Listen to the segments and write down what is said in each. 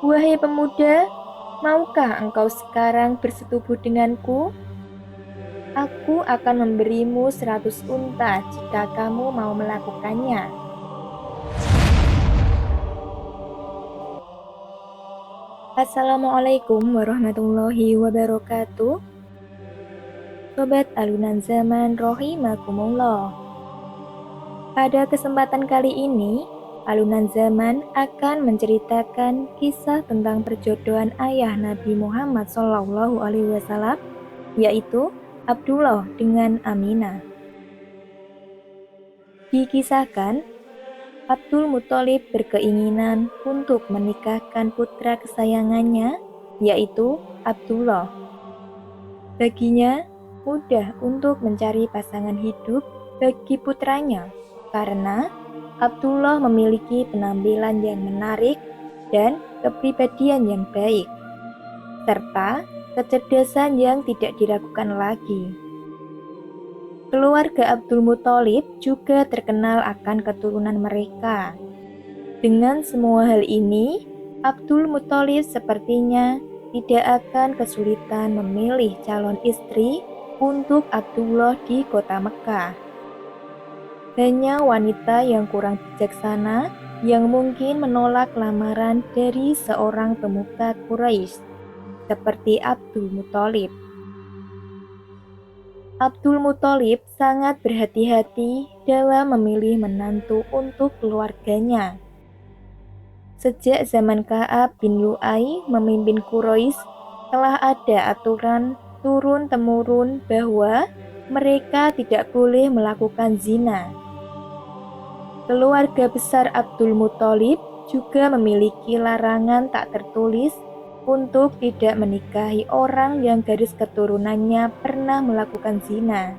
Wahai pemuda, maukah engkau sekarang bersetubuh denganku? Aku akan memberimu 100 unta jika kamu mau melakukannya. Assalamualaikum warahmatullahi wabarakatuh. Sobat Alunan Zaman rahimakumullah. Pada kesempatan kali ini, Alunan Zaman akan menceritakan kisah tentang perjodohan ayah Nabi Muhammad SAW, yaitu Abdullah dengan Aminah. Dikisahkan, Abdul Muthalib berkeinginan untuk menikahkan putra kesayangannya, yaitu Abdullah. Baginya, mudah untuk mencari pasangan hidup bagi putranya, karena Abdullah memiliki penampilan yang menarik dan kepribadian yang baik, serta kecerdasan yang tidak diragukan lagi. Keluarga Abdul Muthalib juga terkenal akan keturunan mereka. Dengan semua hal ini, Abdul Muthalib sepertinya tidak akan kesulitan memilih calon istri untuk Abdullah di kota Mekah. Hanya wanita yang kurang bijaksana yang mungkin menolak lamaran dari seorang pemuka Quraisy, seperti Abdul Muthalib. Abdul Muthalib sangat berhati-hati dalam memilih menantu untuk keluarganya. Sejak zaman Ka'ab bin Lu'ay memimpin Quraisy, telah ada aturan turun-temurun bahwa mereka tidak boleh melakukan zina. Keluarga besar Abdul Muthalib juga memiliki larangan tak tertulis untuk tidak menikahi orang yang garis keturunannya pernah melakukan zina.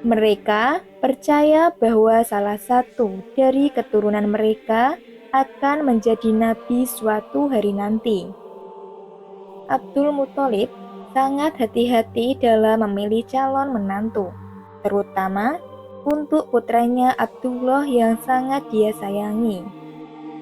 Mereka percaya bahwa salah satu dari keturunan mereka akan menjadi nabi suatu hari nanti. Abdul Muthalib sangat hati-hati dalam memilih calon menantu, terutama untuk putranya Abdullah yang sangat dia sayangi.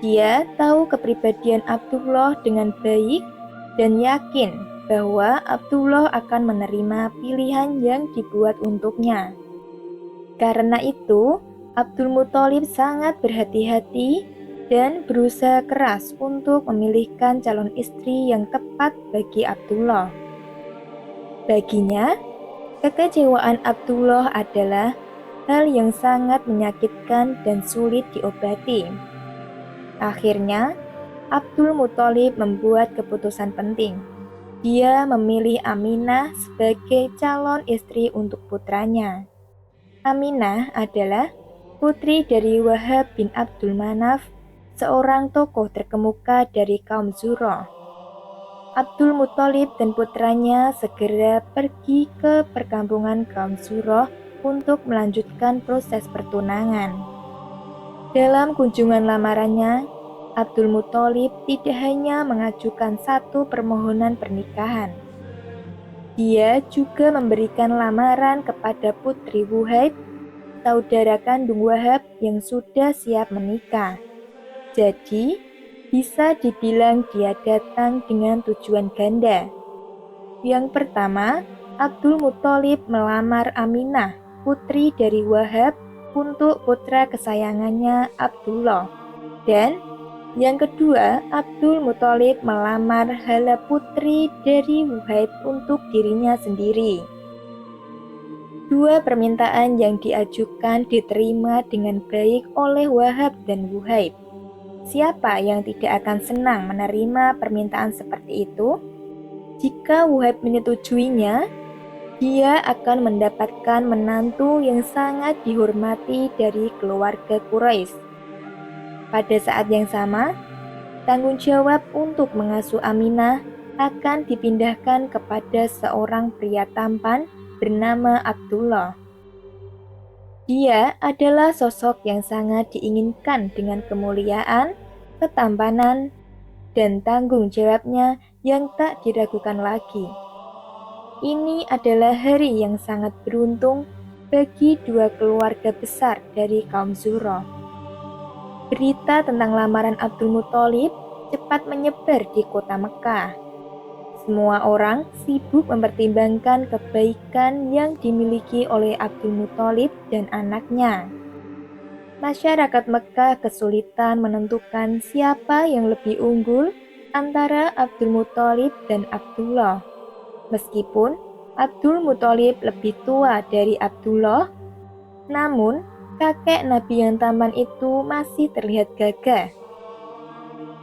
Dia tahu kepribadian Abdullah dengan baik dan yakin bahwa Abdullah akan menerima pilihan yang dibuat untuknya. Karena itu, Abdul Muthalib sangat berhati-hati dan berusaha keras untuk memilihkan calon istri yang tepat bagi Abdullah. Baginya, kekecewaan Abdullah adalah hal yang sangat menyakitkan dan sulit diobati. Akhirnya, Abdul Muthalib membuat keputusan penting. Dia memilih Aminah sebagai calon istri untuk putranya. Aminah adalah putri dari Wahab bin Abdul Manaf, seorang tokoh terkemuka dari kaum Zurrah. Abdul Muthalib dan putranya segera pergi ke perkampungan kaum Zurrah untuk melanjutkan proses pertunangan. Dalam kunjungan lamarannya, Abdul Muthalib tidak hanya mengajukan satu permohonan pernikahan. Dia juga memberikan lamaran kepada putri Wuhaib, saudara kandung Wahab yang sudah siap menikah. Jadi, bisa dibilang dia datang dengan tujuan ganda. Yang pertama, Abdul Muthalib melamar Aminah, putri dari Wahab, untuk putra kesayangannya Abdullah. Dan yang kedua, Abdul Muthalib melamar Hala, putri dari Wuhaib, untuk dirinya sendiri. Dua permintaan yang diajukan diterima dengan baik oleh Wahab dan Wuhaib. Siapa yang tidak akan senang menerima permintaan seperti itu? Jika Wuhaib menyetujuinya, dia akan mendapatkan menantu yang sangat dihormati dari keluarga Quraisy. Pada saat yang sama, tanggung jawab untuk mengasuh Aminah akan dipindahkan kepada seorang pria tampan bernama Abdullah. Dia adalah sosok yang sangat diinginkan dengan kemuliaan, ketampanan, dan tanggung jawabnya yang tak diragukan lagi. Ini adalah hari yang sangat beruntung bagi dua keluarga besar dari kaum Zurrah. Berita tentang lamaran Abdul Muthalib cepat menyebar di kota Mekah. Semua orang sibuk mempertimbangkan kebaikan yang dimiliki oleh Abdul Muthalib dan anaknya. Masyarakat Mekah kesulitan menentukan siapa yang lebih unggul antara Abdul Muthalib dan Abdullah. Meskipun Abdul Muthalib lebih tua dari Abdullah, namun kakek Nabi yang tampan itu masih terlihat gagah.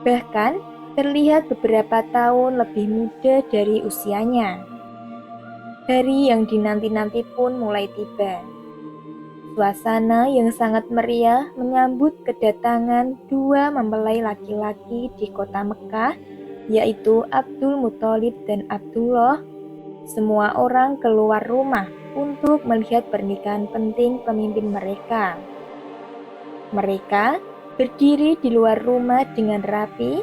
Bahkan terlihat beberapa tahun lebih muda dari usianya. Hari yang dinanti-nanti pun mulai tiba. Suasana yang sangat meriah menyambut kedatangan dua mempelai laki-laki di kota Mekah, yaitu Abdul Muthalib dan Abdullah. Semua orang keluar rumah untuk melihat pernikahan penting pemimpin mereka. Mereka berdiri di luar rumah dengan rapi,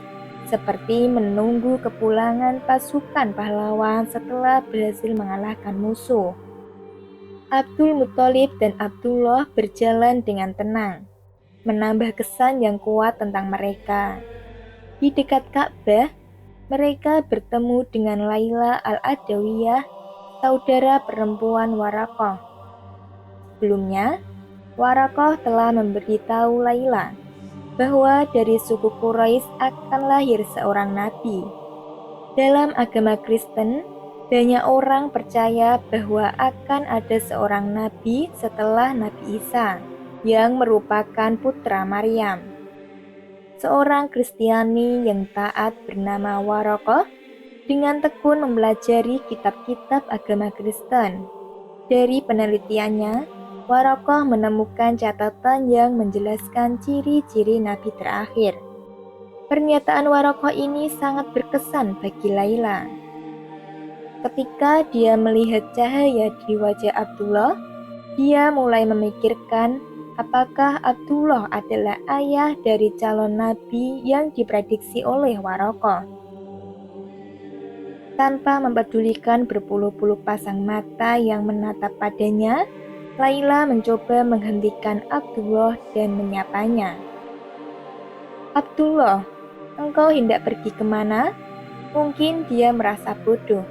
seperti menunggu kepulangan pasukan pahlawan setelah berhasil mengalahkan musuh. Abdul Muthalib dan Abdullah berjalan dengan tenang, menambah kesan yang kuat tentang mereka. Di dekat Ka'bah, mereka bertemu dengan Laila Al-Adawiyah, saudara perempuan Waraqah. Sebelumnya, Waraqah telah memberitahu Laila bahwa dari suku Quraisy akan lahir seorang nabi. Dalam agama Kristen, banyak orang percaya bahwa akan ada seorang nabi setelah Nabi Isa, yang merupakan putra Maryam. Seorang Kristiani yang taat bernama Waraqah dengan tekun mempelajari kitab-kitab agama Kristen. Dari penelitiannya, Waraqah menemukan catatan yang menjelaskan ciri-ciri nabi terakhir. Pernyataan Waraqah ini sangat berkesan bagi Laila. Ketika dia melihat cahaya di wajah Abdullah, dia mulai memikirkan apakah Abdullah adalah ayah dari calon nabi yang diprediksi oleh Waraqah. Tanpa mempedulikan berpuluh-puluh pasang mata yang menatap padanya, Laila mencoba menghentikan Abdullah dan menyapanya. "Abdullah, engkau hendak pergi kemana?" Mungkin dia merasa bodoh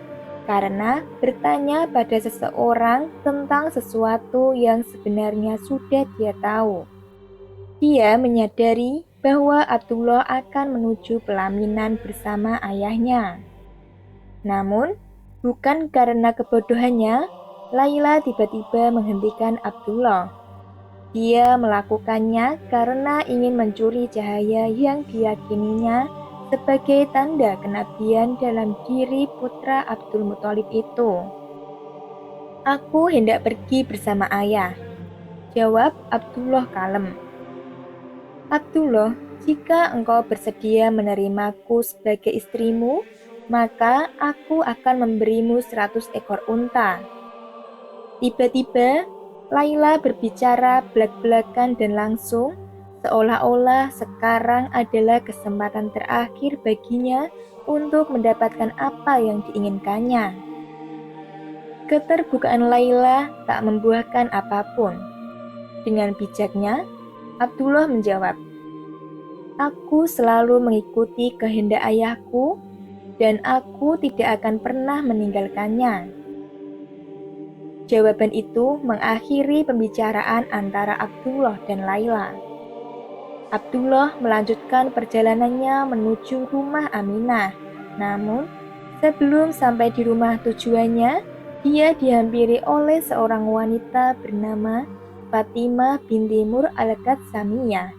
karena bertanya pada seseorang tentang sesuatu yang sebenarnya sudah dia tahu. Dia menyadari bahwa Abdullah akan menuju pelaminan bersama ayahnya. Namun, bukan karena kebodohannya, Laila tiba-tiba menghentikan Abdullah. Dia melakukannya karena ingin mencuri cahaya yang diyakininya sebagai tanda kenabian dalam diri putra Abdul Muthalib itu. "Aku hendak pergi bersama ayah," jawab Abdullah kalem. "Abdullah, jika engkau bersedia menerimaku sebagai istrimu, maka aku akan memberimu 100 ekor unta." Tiba-tiba, Laila berbicara belak-belakan dan langsung, seolah-olah sekarang adalah kesempatan terakhir baginya untuk mendapatkan apa yang diinginkannya. Keterbukaan Laila tak membuahkan apapun. Dengan bijaknya, Abdullah menjawab, "Aku selalu mengikuti kehendak ayahku, dan aku tidak akan pernah meninggalkannya." Jawaban itu mengakhiri pembicaraan antara Abdullah dan Laila. Abdullah melanjutkan perjalanannya menuju rumah Aminah. Namun, sebelum sampai di rumah tujuannya, dia dihampiri oleh seorang wanita bernama Fatimah binti Mur al-Qadsamiyah.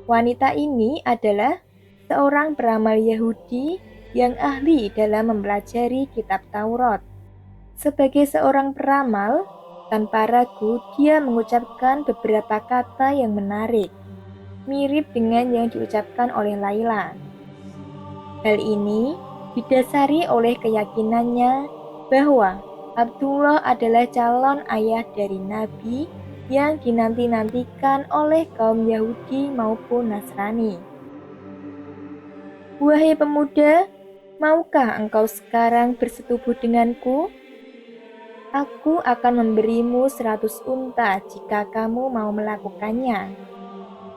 Wanita ini adalah seorang peramal Yahudi yang ahli dalam mempelajari kitab Taurat. Sebagai seorang peramal, tanpa ragu dia mengucapkan beberapa kata yang menarik, mirip dengan yang diucapkan oleh Laila. Hal ini didasari oleh keyakinannya bahwa Abdullah adalah calon ayah dari Nabi yang dinanti-nantikan oleh kaum Yahudi maupun Nasrani. "Wahai pemuda, maukah engkau sekarang bersetubuh denganku? Aku akan memberimu 100 unta jika kamu mau melakukannya."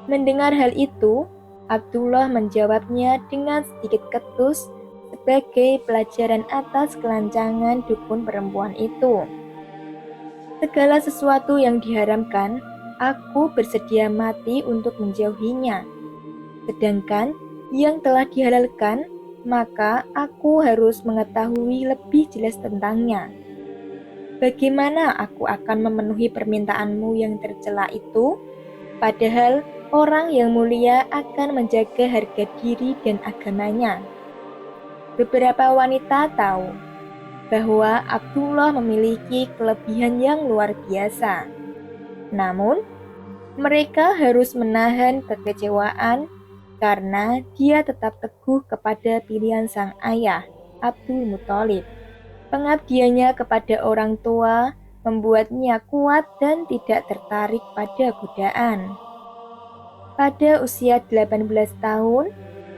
Mendengar hal itu, Abdullah menjawabnya dengan sedikit ketus sebagai pelajaran atas kelancangan dukun perempuan itu. Segala sesuatu yang diharamkan, aku bersedia mati untuk menjauhinya. Sedangkan yang telah dihalalkan, maka aku harus mengetahui lebih jelas tentangnya. Bagaimana aku akan memenuhi permintaanmu yang tercela itu? Padahal orang yang mulia akan menjaga harga diri dan agamanya. Beberapa wanita tahu bahwa Abdullah memiliki kelebihan yang luar biasa. Namun, mereka harus menahan kekecewaan karena dia tetap teguh kepada pilihan sang ayah, Abdul Muthalib. Pengabdiannya kepada orang tua membuatnya kuat dan tidak tertarik pada godaan. Pada usia 18 tahun,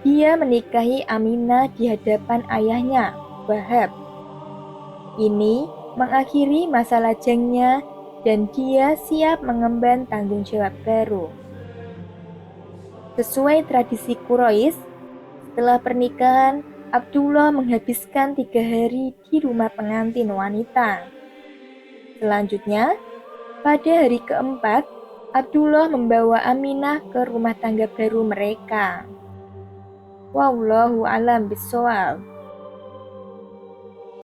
dia menikahi Aminah di hadapan ayahnya, Wahab. Ini mengakhiri masa lajangnya dan dia siap mengemban tanggung jawab baru. Sesuai tradisi Quraisy, setelah pernikahan, Abdullah menghabiskan 3 hari di rumah pengantin wanita. Selanjutnya, pada hari keempat, Abdullah membawa Aminah ke rumah tangga baru mereka. Wallahu a'lam bishawab.